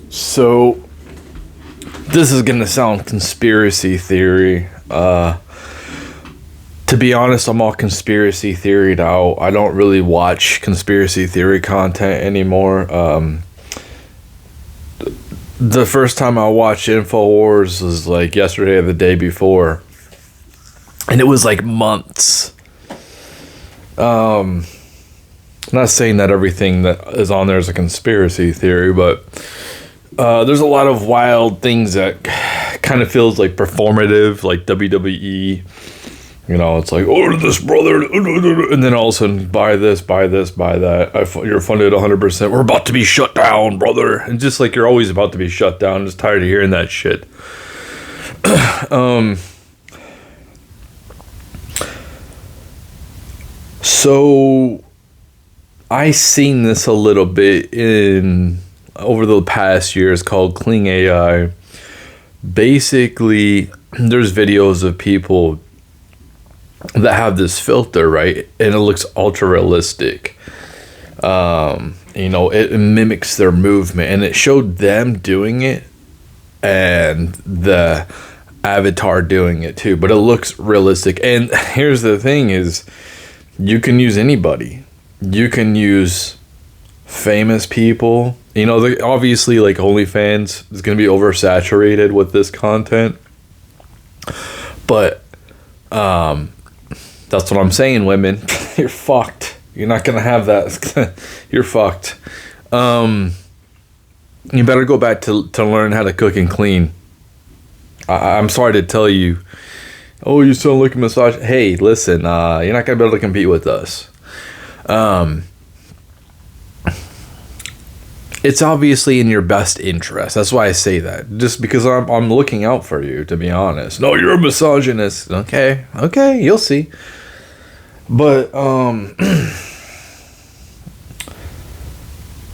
So this is gonna sound conspiracy theory. To be honest, I'm all conspiracy theoried out. I don't really watch conspiracy theory content anymore. The first time I watched InfoWars was like yesterday or the day before, and it was like months. Not saying that everything that is on there is a conspiracy theory, but there's a lot of wild things that kind of feels like performative, like WWE. You know, it's like, order this, brother, and then all of a sudden, buy this, buy that. You're funded 100%. We're about to be shut down, brother. And just like you're always about to be shut down. I'm just tired of hearing that shit. So I seen this a little bit over the past years called Kling AI. Basically, there's videos of people that have this filter, right? And it looks ultra realistic. It mimics their movement, and it showed them doing it and the avatar doing it too, but it looks realistic. And here's the thing is, you can use anybody. You can use famous people. Obviously, like OnlyFans is going to be oversaturated with this content. But that's what I'm saying, women. You're fucked. You're not going to have that. You're fucked. You better go back to learn how to cook and clean. I'm sorry to tell you. Oh, you sound like a massage. Hey, listen, you're not going to be able to compete with us. It's obviously in your best interest. That's why I say that. Just because I'm looking out for you, to be honest. No, you're a misogynist. Okay, you'll see. But,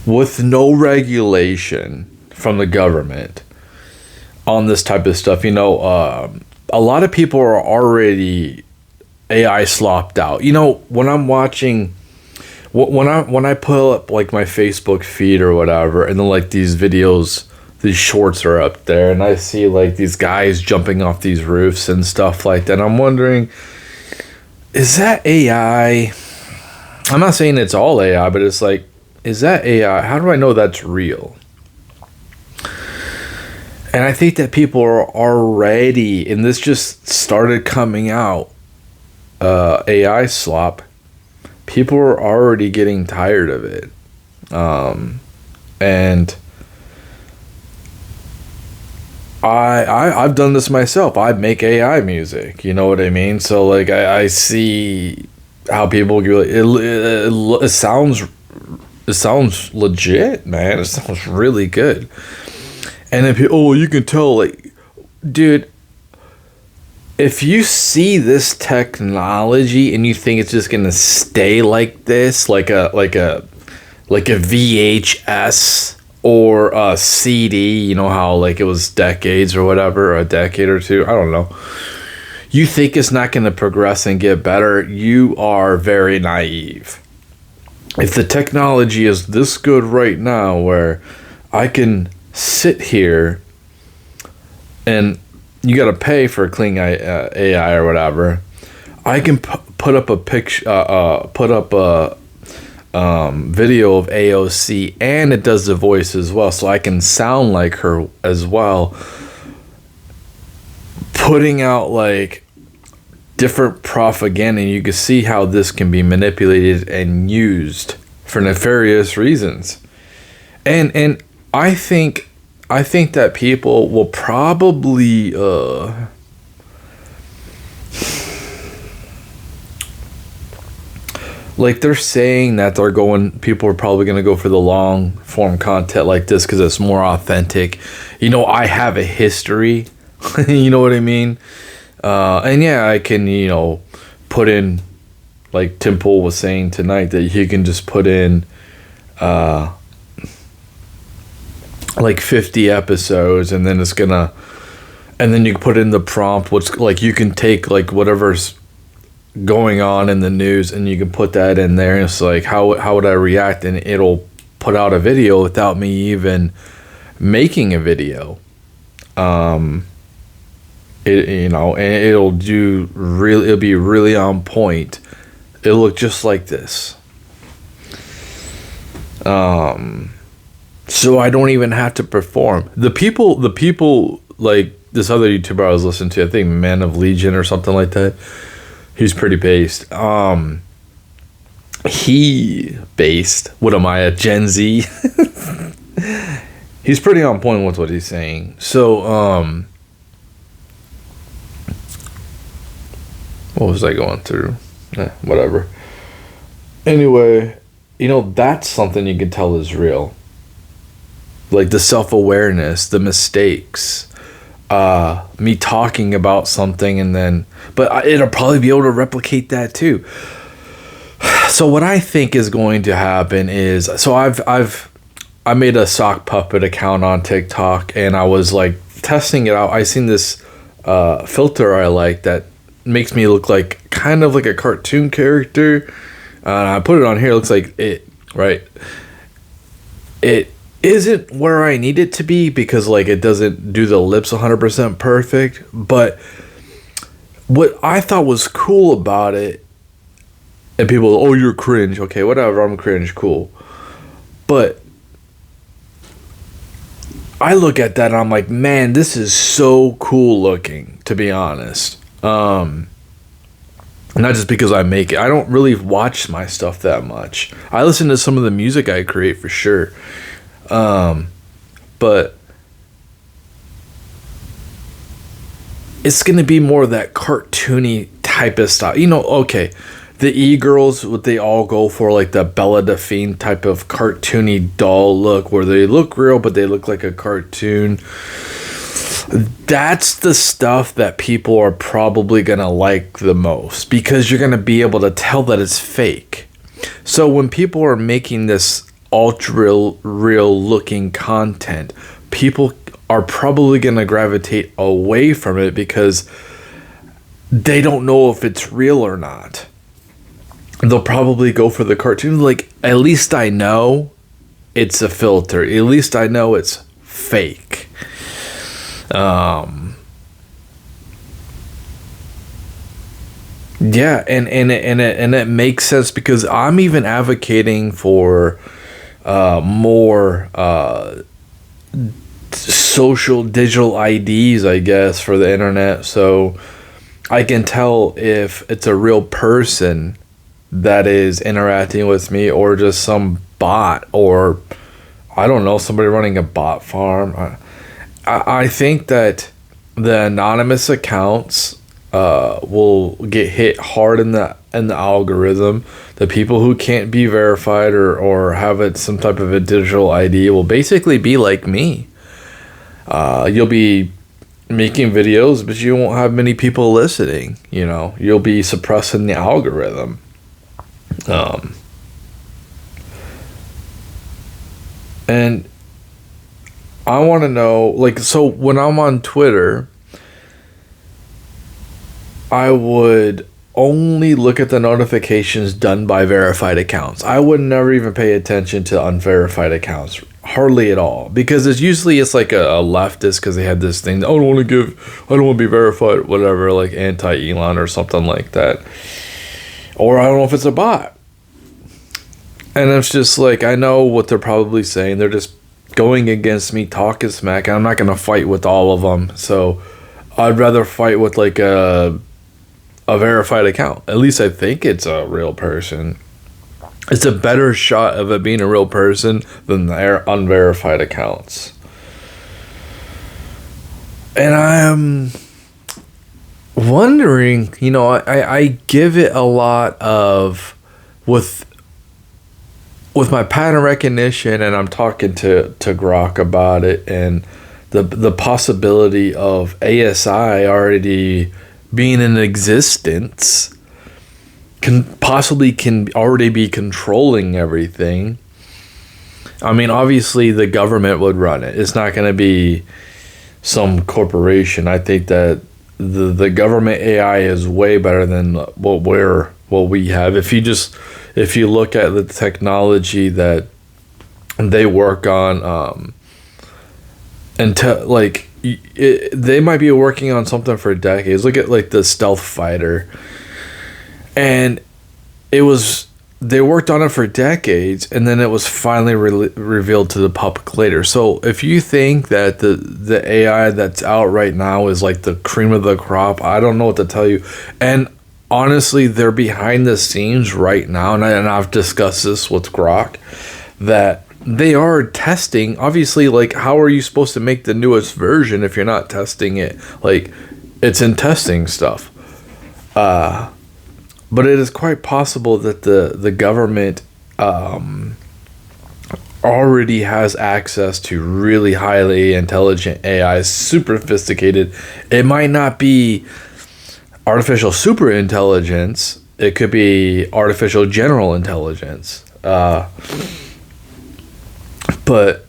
with no regulation from the government on this type of stuff, a lot of people are already AI slopped out. When I'm watching, when I pull up like my Facebook feed or whatever, and then like these videos, these shorts are up there, and I see like these guys jumping off these roofs and stuff like that, I'm wondering, is that AI? I'm not saying it's all AI, but it's like, is that AI? How do I know that's real? And I think that people are already, and this just started coming out, AI slop. People are already getting tired of it. And I've done this myself. I make AI music. You know what I mean? So like I see how people go. It sounds legit, man. It sounds really good. And then people, you can tell, like, dude, if you see this technology and you think it's just gonna stay like this, like a VHS or a CD, you know how like it was decades or whatever, or a decade or two, I don't know. You think it's not gonna progress and get better, you are very naive. If the technology is this good right now, where I can sit here and you got to pay for Kling AI or whatever, I can put up a picture, put up a video of AOC, and it does the voice as well, so I can sound like her as well, putting out like different propaganda. And you can see how this can be manipulated and used for nefarious reasons. And I think that people will probably like they're saying that people are probably going to go for the long form content like this because it's more authentic. I have a history. You know what I mean? And yeah, I can, put in, like Tim Pool was saying tonight, that you can just put in like 50 episodes, and then and then you can put in the prompt, which like you can take like whatever's going on in the news and you can put that in there, and it's like, how would I react, and it'll put out a video without me even making a video. And it'll be really on point. It'll look just like this. So I don't even have to perform. The people like this other YouTuber I was listening to, I think Man of Legion or something like that. He's pretty based. What am I, a Gen Z? He's pretty on point with what he's saying. So, what was I going through? Whatever. Anyway, that's something you can tell is real. Like the self-awareness, the mistakes, me talking about something but it'll probably be able to replicate that too. So what I think is going to happen is, I made a sock puppet account on TikTok, and I was like testing it out. I seen this filter I like that makes me look like kind of like a cartoon character. I put it on here. It looks like it, right? It isn't where I need it to be because like it doesn't do the lips 100% perfect. But what I thought was cool about it, and people, oh, you're cringe. Okay, whatever. I'm cringe. Cool. But I look at that and I'm like, man, this is so cool looking, to be honest. Not just because I make it. I don't really watch my stuff that much. I listen to some of the music I create for sure. But it's going to be more of that cartoony type of style. Okay, the e-girls, what they all go for, like the Bella Delphine type of cartoony doll look where they look real, but they look like a cartoon. That's the stuff that people are probably going to like the most because you're going to be able to tell that it's fake. So when people are making this ultra real looking content, people are probably going to gravitate away from it because they don't know if it's real or not. They'll probably go for the cartoon. Like, at least I know it's a filter. At least I know it's fake. Yeah, and it makes sense because I'm even advocating for more social digital IDs, I guess, for the internet, so I can tell if it's a real person that is interacting with me or just some bot, or I don't know, somebody running a bot farm. I think that the anonymous accounts will get hit hard in the algorithm. The people who can't be verified or have some type of a digital ID will basically be like me. You'll be making videos, but you won't have many people listening. You'll be suppressing the algorithm. And I want to know, like, so when I'm on Twitter, I would only look at the notifications done by verified accounts. I would never even pay attention to unverified accounts, hardly at all, because it's like a leftist because they had this thing, I don't want to be verified, whatever, like anti-Elon or something like that. Or I don't know if it's a bot. And it's just like, I know what they're probably saying. They're just going against me, talking smack, and I'm not going to fight with all of them. So I'd rather fight with like a verified account. At least I think it's a real person. It's a better shot of it being a real person than their unverified accounts. And I'm wondering, I give it a lot of with my pattern recognition, and I'm talking to Grok about it, and the possibility of ASI already being in existence can already be controlling everything. I mean, obviously the government would run it. It's not going to be some corporation. I think that the government AI is way better than what we have. If you look at the technology that they work on they might be working on something for decades. Look at like the stealth fighter, and they worked on it for decades, and then it was finally revealed to the public later. So if you think that the AI that's out right now is like the cream of the crop, I don't know what to tell you. And honestly, they're behind the scenes right now, and I've discussed this with Grok, that they are testing. Obviously, like, how are you supposed to make the newest version if you're not testing it? Like, it's in testing stuff. But it is quite possible that the government already has access to really highly intelligent AI, super sophisticated. It might not be artificial super intelligence. It could be artificial general intelligence. But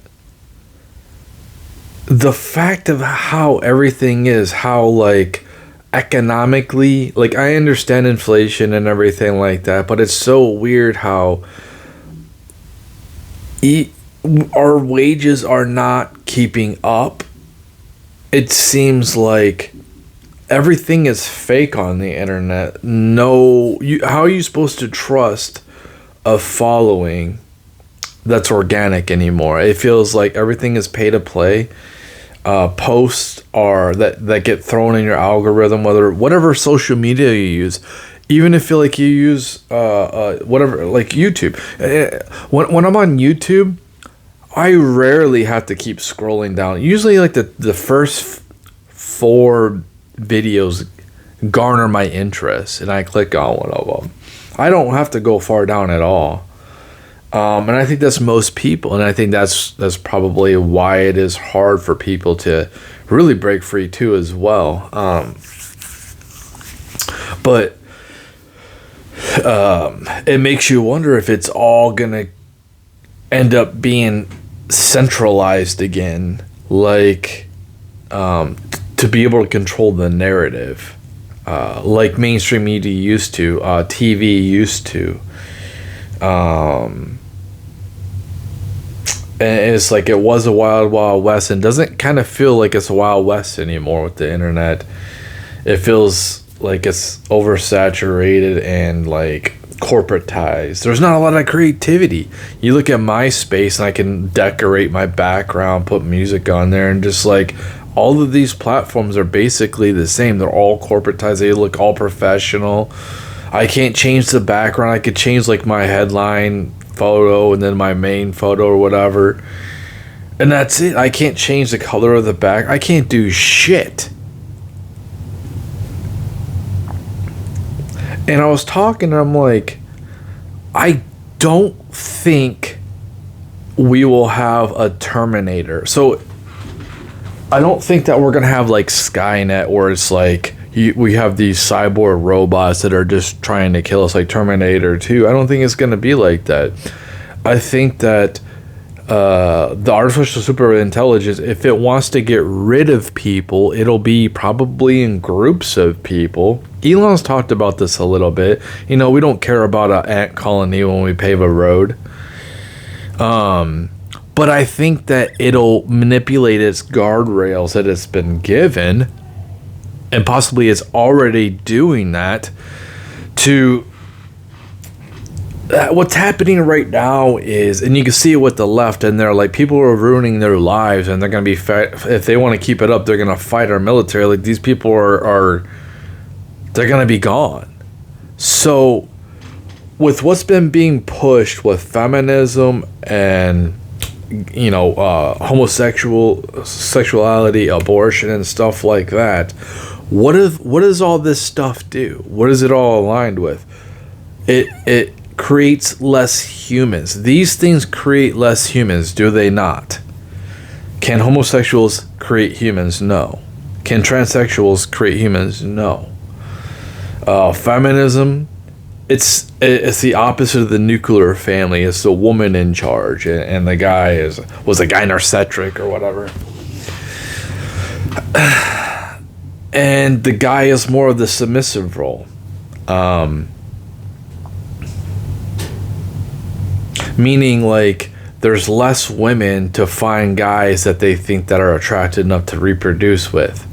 the fact of how everything is, how like economically, like, I understand inflation and everything like that, but it's so weird how our wages are not keeping up. It seems like everything is fake on the internet. How are you supposed to trust a following that's organic anymore? It feels like everything is pay to play. Posts are that get thrown in your algorithm, whatever social media you use, even if you like you use whatever, like YouTube. When I'm on YouTube, I rarely have to keep scrolling down. Usually, like the first 4 videos garner my interest, and I click on one of them. I don't have to go far down at all. And I think that's most people, and I think that's probably why it is hard for people to really break free too as well. But it makes you wonder if it's all gonna end up being centralized again, like to be able to control the narrative, like mainstream media used to, TV used to. And it's like it was a wild, wild west, and doesn't kind of feel like it's a wild west anymore with the internet. It feels like it's oversaturated and like corporatized. There's not a lot of creativity. You look at MySpace, and I can decorate my background, put music on there, and just like all of these platforms are basically the same. They're all corporatized. They look all professional. I can't change the background. I could change like my headline photo and then my main photo or whatever, and that's it. I can't change the color of the back. I can't do shit. And I was talking, and I'm like, I don't think we will have a Terminator. So I don't think that we're gonna have like Skynet, where it's like we have these cyborg robots that are just trying to kill us, like Terminator 2. I don't think it's going to be like that. I think that the artificial super intelligence, if it wants to get rid of people, it'll be probably in groups of people. Elon's talked about this a little bit. You know, we don't care about an ant colony when we pave a road. But I think that it'll manipulate its guardrails that it's been given, and possibly is already doing that, to what's happening right now is, and you can see it with the left, and they're like, people are ruining their lives, and they're going to be if they want to keep it up, they're going to fight our military. Like, these people are they're going to be gone. So with what's been being pushed with feminism and, you know, sexuality, abortion, and stuff like that, what does all this stuff do? What is it all aligned with? It creates less humans. These things create less humans, do they not? Can homosexuals create humans? No. Can transsexuals create humans? No. Feminism, it's the opposite of the nuclear family. It's the woman in charge, and the guy was a gynocentric or whatever. And the guy is more of the submissive role. Meaning, like, there's less women to find guys that they think that are attracted enough to reproduce with.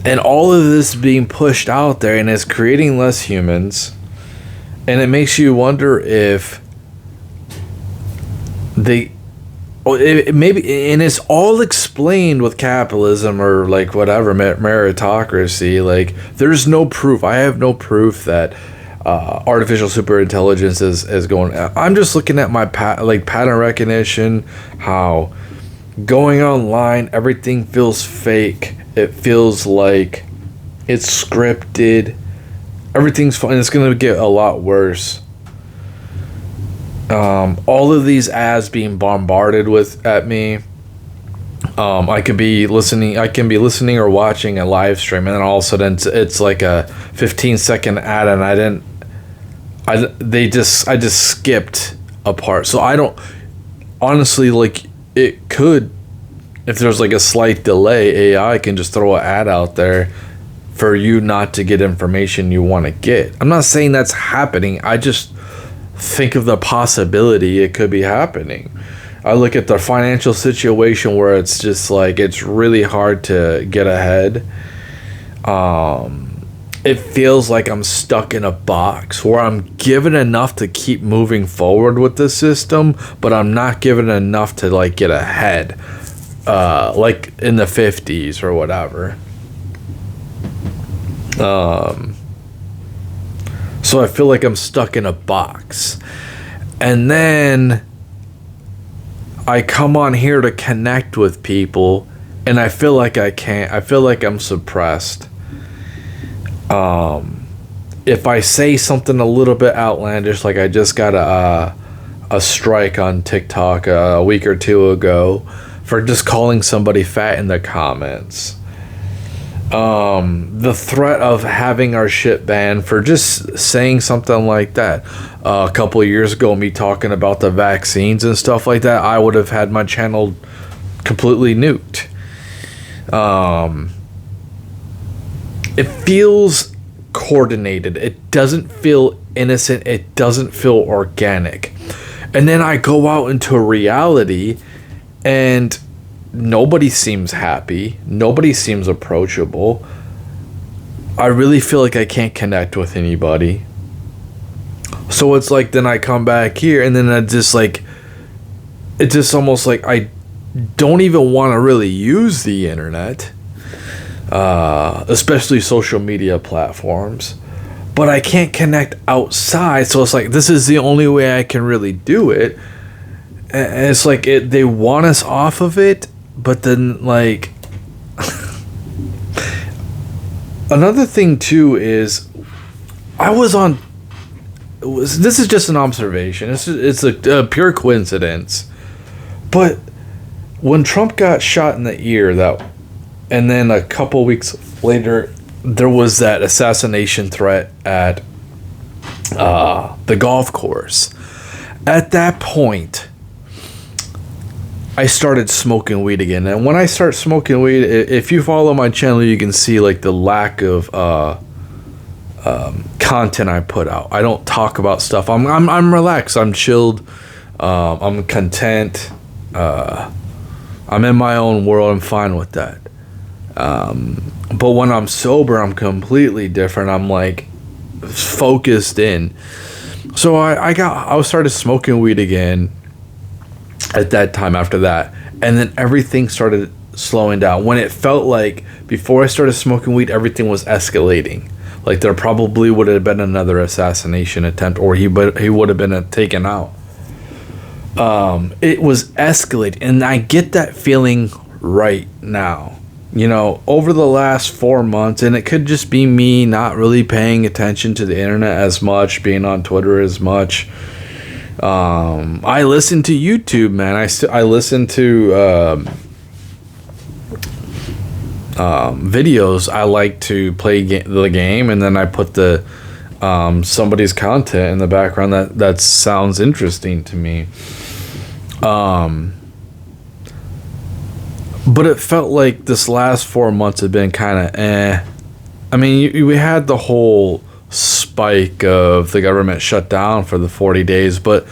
And all of this being pushed out there, and it's creating less humans, and it makes you wonder if maybe, and it's all explained with capitalism or like whatever, meritocracy. Like, there's no proof. I have no proof that artificial superintelligence is going. I'm just looking at my pattern recognition, how going online everything feels fake. It feels like it's scripted. Everything's fine. It's going to get a lot worse. All of these ads being bombarded at me. I can be listening or watching a live stream, and then all of a sudden it's like a 15-second ad, and I just skipped a part. So I don't honestly, like, it could, if there's like a slight delay, AI can just throw an ad out there for you not to get information you want to get. I'm not saying that's happening. I just think of the possibility it could be happening. I look at the financial situation where it's just like it's really hard to get ahead. It feels like I'm stuck in a box where I'm given enough to keep moving forward with the system, but I'm not given enough to like get ahead, like in the 50s or whatever. So I feel like I'm stuck in a box. And then I come on here to connect with people, and I feel like I can't. I feel like I'm suppressed. If I say something a little bit outlandish, like I just got a strike on TikTok a week or two ago for just calling somebody fat in the comments. The threat of having our shit banned for just saying something like that. A couple of years ago, me talking about the vaccines and stuff like that, I would have had my channel completely nuked. It feels coordinated. It doesn't feel innocent. It doesn't feel organic. And then I go out into reality, and nobody seems happy. Nobody seems approachable. I really feel like I can't connect with anybody. So it's like, then I come back here, and then I just like, it's just almost like I don't even want to really use the internet, especially social media platforms. But I can't connect outside, so it's like, this is the only way I can really do it. And it's like they want us off of it. But then, like, another thing too is, this is just an observation. It's a pure coincidence. But when Trump got shot in the ear, and then a couple weeks later, there was that assassination threat at the golf course. At that point, I started smoking weed again. And when I start smoking weed, if you follow my channel, you can see like the lack of content I put out. I don't talk about stuff. I'm relaxed. I'm chilled. I'm content. I'm in my own world. I'm fine with that. But when I'm sober, I'm completely different. I'm like focused in. So I started smoking weed again at that time after that, and then everything started slowing down. When it felt like before I started smoking weed, everything was escalating. Like there probably would have been another assassination attempt, or he would have been taken out. It was escalating, and I get that feeling right now. You know, over the last 4 months, and it could just be me not really paying attention to the internet as much, being on Twitter as much. I listen to YouTube, man. I listen to videos. I like to play the game, and then I put the somebody's content in the background that sounds interesting to me. But it felt like this last 4 months had been kind of eh. I mean, we had the whole spike of the government shut down for the 40 days, but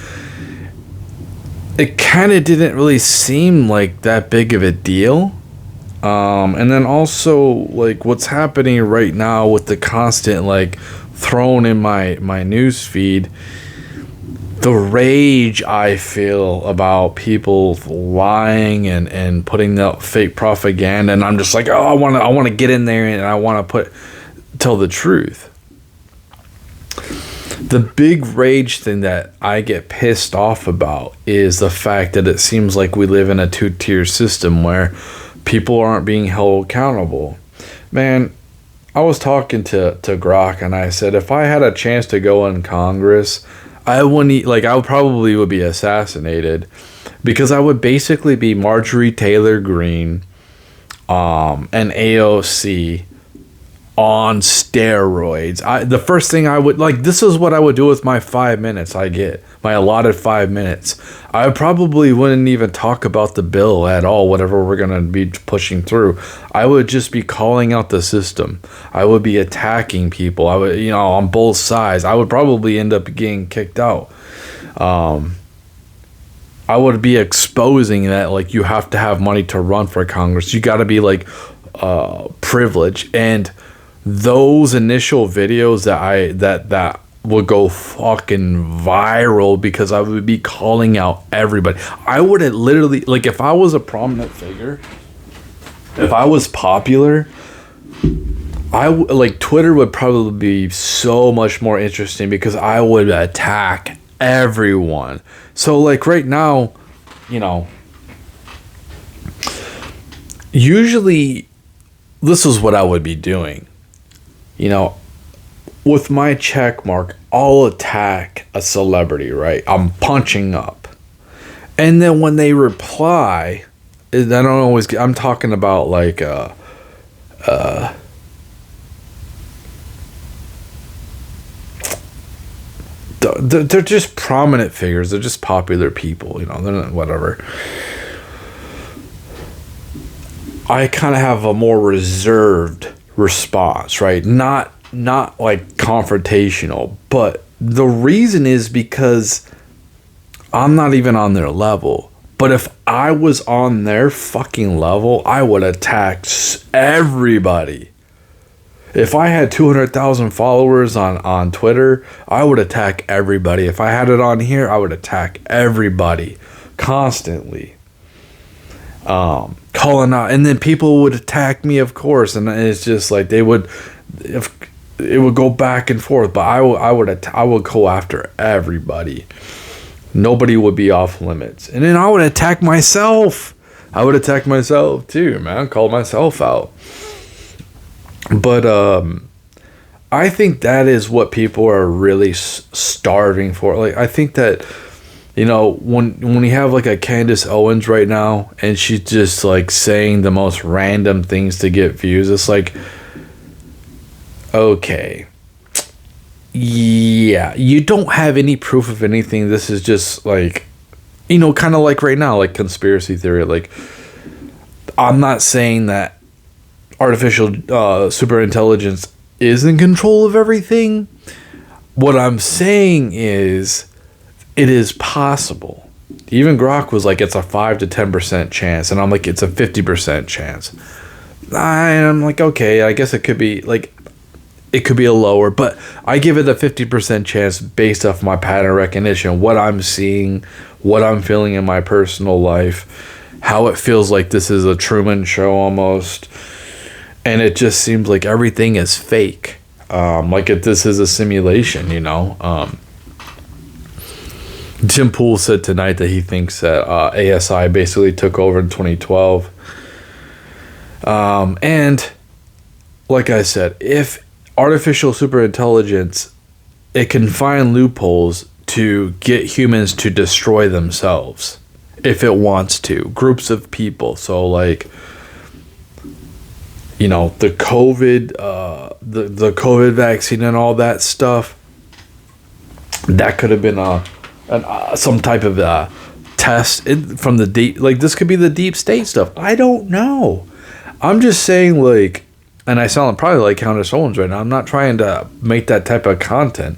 it kind of didn't really seem like that big of a deal. And then also, like, what's happening right now with the constant, like, thrown in my news feed, the rage I feel about people lying and putting out fake propaganda, and I'm just like, oh, I want to get in there and I want to tell the truth. The big rage thing that I get pissed off about is the fact that it seems like we live in a two-tier system where people aren't being held accountable. Man, I was talking to Grok, and I said, if I had a chance to go in Congress, I probably would be assassinated, because I would basically be Marjorie Taylor Greene, and AOC on steroids. The first thing I would, like, this is what I would do with my 5 minutes I get, my allotted 5 minutes. I probably wouldn't even talk about the bill at all, whatever we're going to be pushing through. I would just be calling out the system. I would be attacking people. I would, on both sides. I would probably end up getting kicked out. I would be exposing that, like, you have to have money to run for Congress. You got to be, like, privileged. And those initial videos that would go fucking viral, because I would be calling out everybody. I would have literally, like, if I was a prominent figure, if I was popular, Twitter would probably be so much more interesting, because I would attack everyone. So, like, right now, usually this is what I would be doing. With my check mark, I'll attack a celebrity, right? I'm punching up. And then when they reply, I'm talking about, like, they're just prominent figures. They're just popular people, they're not, whatever. I kind of have a more reserved response, right? Not like confrontational, but the reason is because I'm not even on their level. But if I was on their fucking level, I would attack everybody. If I had 200,000 followers on Twitter, I would attack everybody. If I had it on here, I would attack everybody constantly. Calling out, and then people would attack me, of course, and it's just like it would go back and forth. But I would go after everybody. Nobody would be off limits, and then I would attack myself. I would attack myself too, man. Call myself out. But I think that is what people are really starving for. Like, I think that, when you have, like, a Candace Owens right now, and she's just, like, saying the most random things to get views, it's like, okay, yeah, you don't have any proof of anything. This is just, like, kind of like right now, like, conspiracy theory. Like, I'm not saying that artificial super intelligence is in control of everything. What I'm saying is, it is possible. Even Grok was like, it's a 5 to 10% chance, and I'm like, it's a 50% chance. I'm like, okay, I guess it could be, like, it could be a lower, but I give it a 50% chance based off my pattern recognition, what I'm seeing, what I'm feeling in my personal life, how it feels like this is a Truman Show almost, and it just seems like everything is fake, like if this is a simulation, Tim Pool said tonight that he thinks that ASI basically took over in 2012. And like I said, if artificial superintelligence, it can find loopholes to get humans to destroy themselves if it wants to. Groups of people. So, like, the COVID, the COVID vaccine and all that stuff, that could have been some type of test from the deep, like, this could be the deep state stuff. I don't know. I'm just saying, like, And I sound probably like Countess Owens right now. I'm not trying to make that type of content.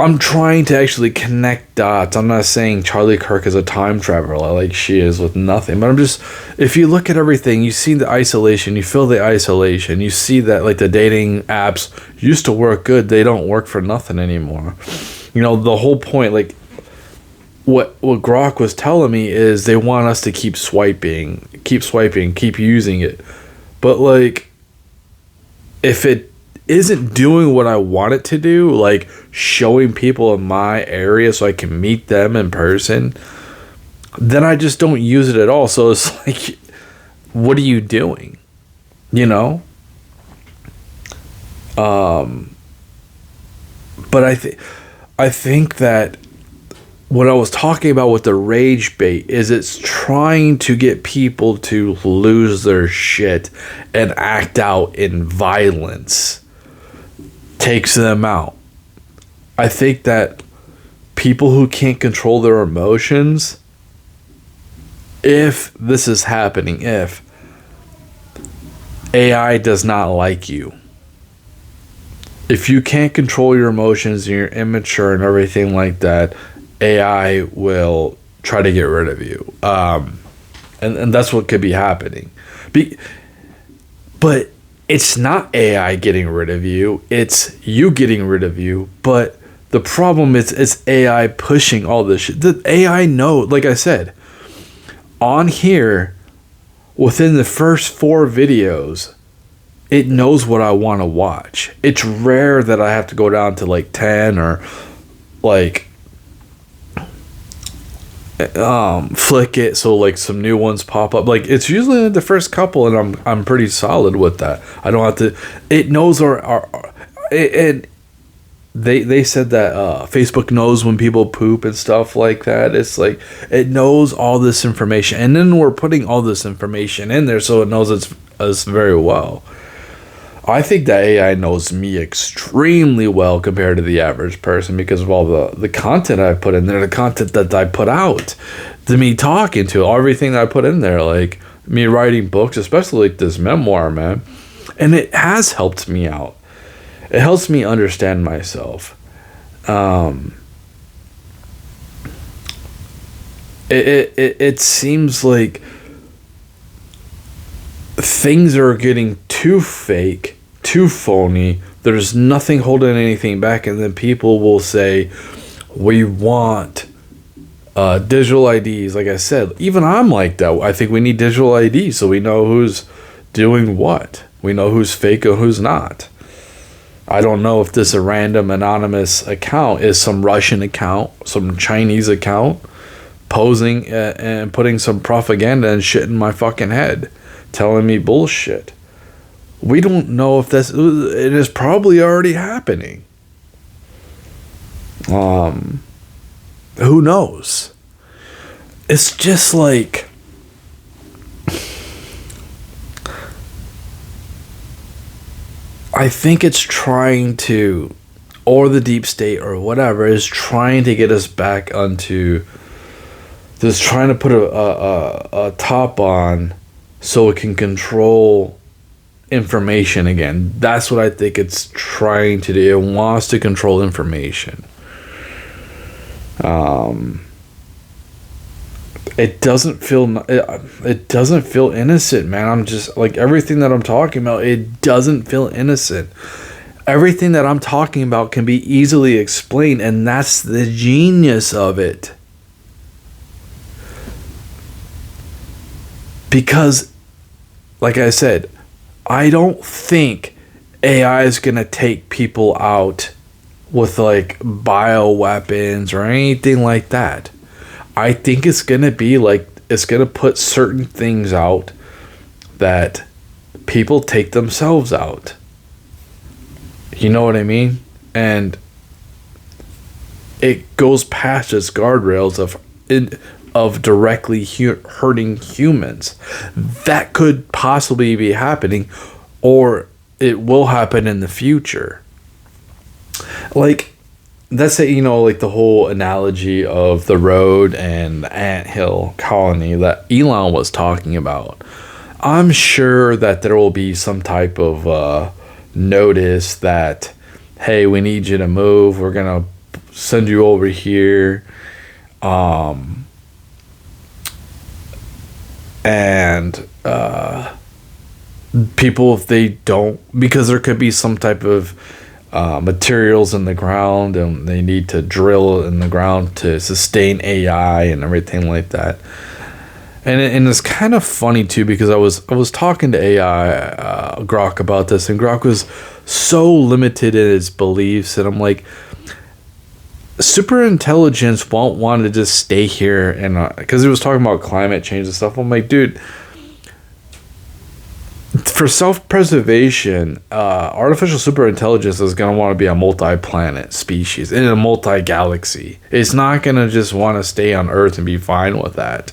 I'm trying to actually connect dots. I'm not saying Charlie Kirk is a time traveler like she is with nothing. But I'm just, if you look at everything, you see the isolation, you feel the isolation. You see that like the dating apps used to work good. They don't work for nothing anymore. You know, the whole point, like, what Grok was telling me is they want us to keep swiping, keep using it. But, like, if it isn't doing what I want it to do, like showing people in my area so I can meet them in person, then I just don't use it at all. So it's like, what are you doing? You know? But I think that what I was talking about with the rage bait is it's trying to get people to lose their shit and act out in violence. Takes them out. I think that people who can't control their emotions, if this is happening, if AI does not like you, if you can't control your emotions and you're immature and everything like that, AI will try to get rid of you. And that's what could be happening. But it's not AI getting rid of you. It's you getting rid of you. But the problem is it's AI pushing all this shit. The AI knows, like I said, on here, within the first 4 videos, it knows what I want to watch. It's rare that I have to go down to like 10 or like flick it so like some new ones pop up. Like it's usually the first couple, and I'm pretty solid with that. I don't have to. It knows and they said that Facebook knows when people poop and stuff like that. It's like it knows all this information, and then we're putting all this information in there so it knows us very well. I think that AI knows me extremely well compared to the average person because of all the content I put in there, the content that I put out, me talking to, everything that I put in there, like me writing books, especially like this memoir, man. And it has helped me out. It helps me understand myself. It seems like things are getting too fake, too phony. There's nothing holding anything back, and then people will say, we want digital IDs. Like I said, even I'm like that. I think we need digital IDs so we know who's doing what. We know who's fake and who's not. I don't know if this a random anonymous account is some Russian account, some Chinese account, posing and putting some propaganda and shit in my fucking head, telling me bullshit. We don't know if it is probably already happening. Who knows? It's just like I think it's trying to, or the deep state or whatever is trying to get us back onto this, trying to put a top on so it can control information again. That's what I think it's trying to do. It wants to control information. It doesn't feel innocent, man. I'm just like everything that I'm talking about, it doesn't feel innocent. Everything that I'm talking about can be easily explained, and that's the genius of it. Because like I said, I don't think AI is going to take people out with like bioweapons or anything like that. I think it's going to be like, it's going to put certain things out that people take themselves out. You know what I mean? And it goes past its guardrails of directly hurting humans. That could possibly be happening, or it will happen in the future. Like, let's say, you know, like the whole analogy of the road and the anthill colony that Elon was talking about. I'm sure that there will be some type of notice that, hey, we need you to move. We're gonna send you over here. And people, if they don't, because there could be some type of materials in the ground, and they need to drill in the ground to sustain AI and everything like that. And it's kind of funny too, because I was talking to AI Grok about this, and Grok was so limited in his beliefs, and I'm like, super intelligence won't want to just stay here, and because he was talking about climate change and stuff. I'm like, dude, for self-preservation, artificial superintelligence is going to want to be a multi-planet species in a multi-galaxy. It's not going to just want to stay on Earth and be fine with that.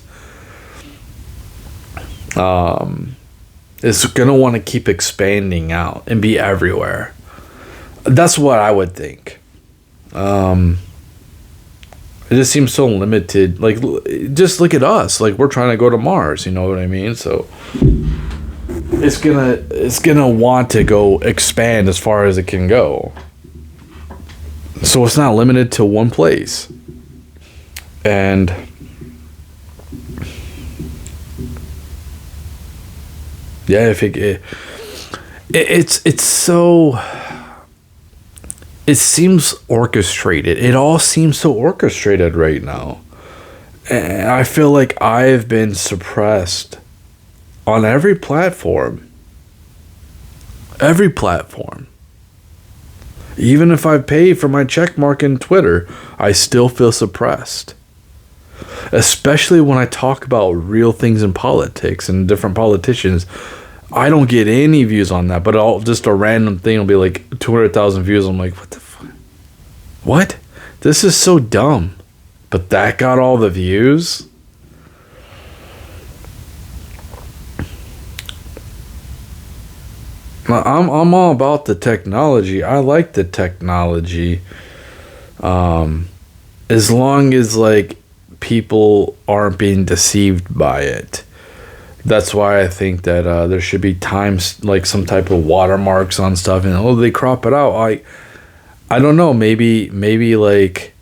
It's going to want to keep expanding out and be everywhere. That's what I would think. It just seems so limited. Like, just look at us. Like, we're trying to go to Mars. You know what I mean? So it's gonna want to go expand as far as it can go. So it's not limited to one place. And yeah, if it's so. It seems orchestrated. It all seems so orchestrated right now. And I feel like I've been suppressed on every platform. Every platform. Even if I pay for my check mark in Twitter, I still feel suppressed. Especially when I talk about real things in politics and different politicians. I don't get any views on that, but just a random thing will be like 200,000 views. I'm like, what the fuck? What? This is so dumb. But that got all the views? I'm all about the technology. I like the technology. As long as like people aren't being deceived by it. That's why I think that there should be times, like some type of watermarks on stuff, and they crop it out. I don't know. Maybe like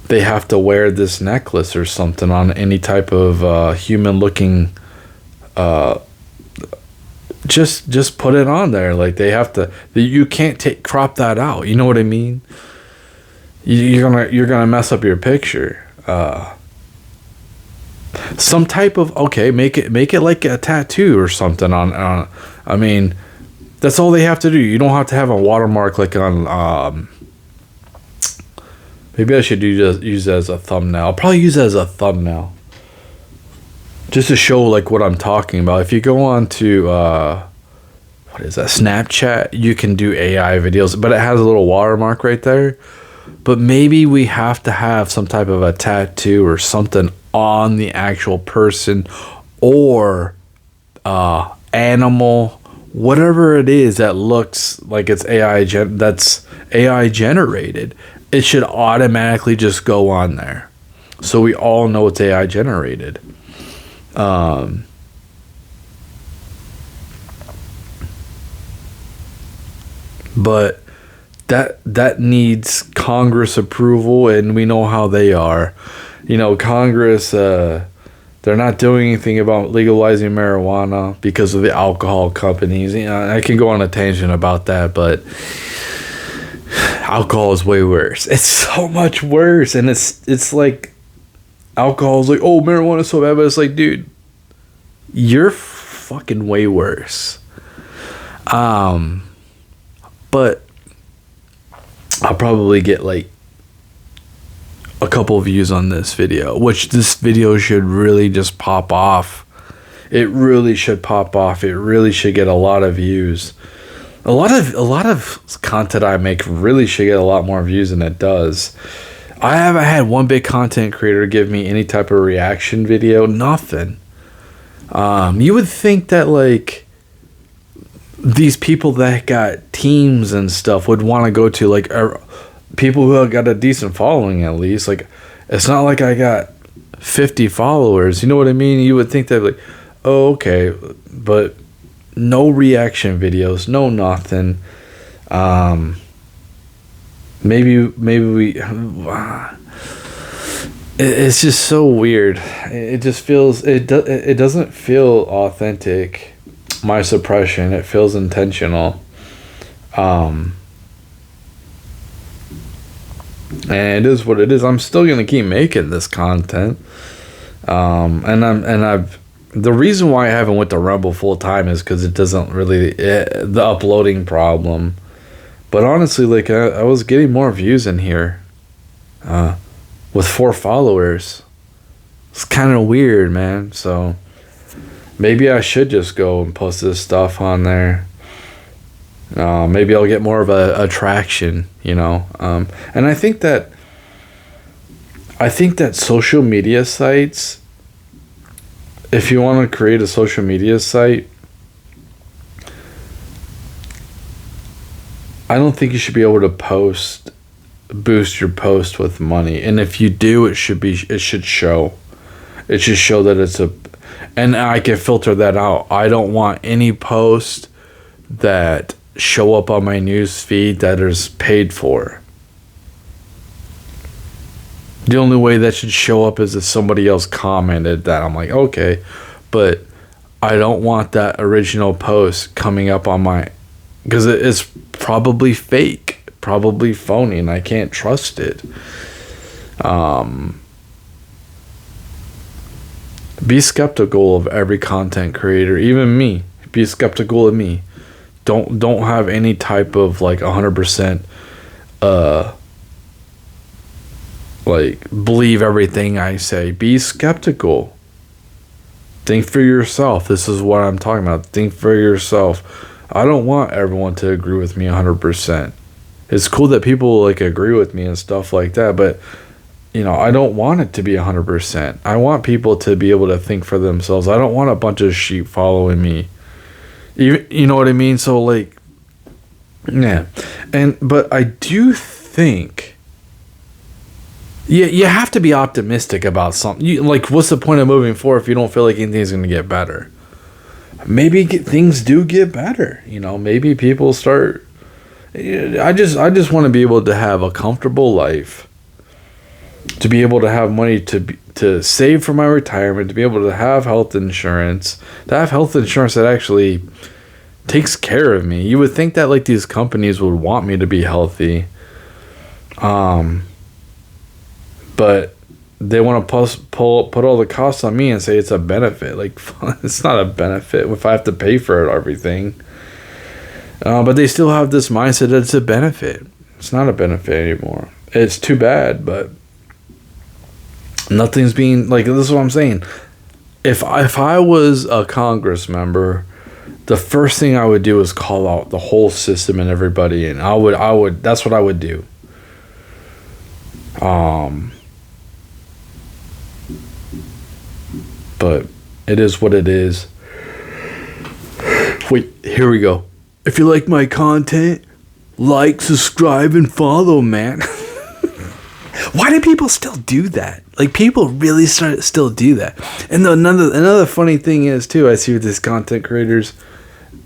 they have to wear this necklace or something on any type of human looking. Just put it on there. Like they have to. You can't crop that out. You know what I mean? You're gonna mess up your picture. Some type of make it like a tattoo or something on I mean, that's all they have to do. You don't have to have a watermark like on maybe I should use it as a thumbnail. I'll probably use it as a thumbnail just to show like what I'm talking about. If you go on to what is that, Snapchat, you can do AI videos, but it has a little watermark right there. But maybe we have to have some type of a tattoo or something on the actual person or animal, whatever it is that looks like it's that's AI generated. It should automatically just go on there, so we all know it's AI generated. But that needs Congress approval, and we know how they are. You know, Congress, they're not doing anything about legalizing marijuana because of the alcohol companies. You know, I can go on a tangent about that, but alcohol is way worse. It's so much worse, and it's like alcohol is like, oh, marijuana is so bad, but it's like, dude, you're fucking way worse. But I'll probably get like a couple views on this video, which this video should really just pop off. It really should pop off. It really should get a lot of views. A lot of content I make really should get a lot more views than it does. I haven't had one big content creator give me any type of reaction video. Nothing. You would think that like these people that got teams and stuff would want to go to like people who have got a decent following at least. Like, it's not like I got 50 followers. You know what I mean? You would think that like, oh, okay, but no reaction videos, no nothing. Maybe we. It's just so weird. It just feels it doesn't feel authentic. My suppression, it feels intentional. And it is what it is. I'm still gonna keep making this content. I've the reason why I haven't went to Rumble full time is because it doesn't really the uploading problem. But honestly, like I was getting more views in here, with 4 followers. It's kind of weird, man. So maybe I should just go and post this stuff on there. Maybe I'll get more of a attraction, you know. And I think that social media sites, if you want to create a social media site, I don't think you should be able to boost your post with money. And if you do, it should show. It should show that it's and I can filter that out. I don't want any post that show up on my news feed that is paid for. The only way that should show up is if somebody else commented that. I'm like, okay, but I don't want that original post coming up on my, because it's probably fake, probably phony, and I can't trust it. Be skeptical of every content creator, even me. Be skeptical of me. Don't have any type of like 100% like believe everything I say. Be skeptical. Think for yourself. This is what I'm talking about. Think for yourself. I don't want everyone to agree with me 100%. It's cool that people like agree with me and stuff like that, but you know, I don't want it to be 100%. I want people to be able to think for themselves. I don't want a bunch of sheep following me. You know what I mean? So like, yeah. But I do think, you have to be optimistic about something. Like, what's the point of moving forward if you don't feel like anything's going to get better? Maybe things do get better. You know, maybe people start. I just want to be able to have a comfortable life, to be able to have money to save for my retirement, to be able to have health insurance, that actually takes care of me. You would think that like these companies would want me to be healthy, but they want to put all the costs on me and say it's a benefit. Like, it's not a benefit if I have to pay for everything. But they still have this mindset that it's a benefit. It's not a benefit anymore. It's too bad, but nothing's being, like, this is what I'm saying. If I was a Congress member, the first thing I would do is call out the whole system and everybody, and I would that's what I would do. But it is what it is. Wait, here we go. If you like my content, like, subscribe, and follow, man. Why do people still do that? Like, people really still do that. And another funny thing is, too, I see with these content creators,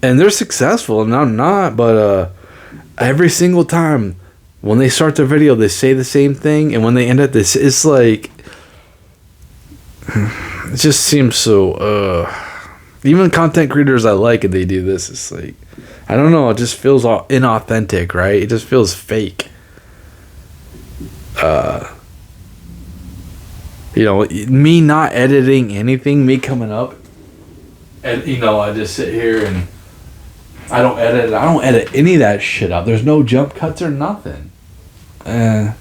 and they're successful, and I'm not, but every single time when they start their video, they say the same thing, and when they end up this, it's like, it just seems so, even content creators I like, and they do this, it's like, I don't know, it just feels all inauthentic, right? It just feels fake. You know, me not editing anything, me coming up, and you know, I just sit here and I don't edit any of that shit out. There's no jump cuts or nothing. Yeah,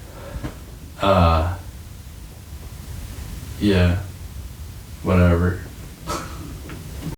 whatever.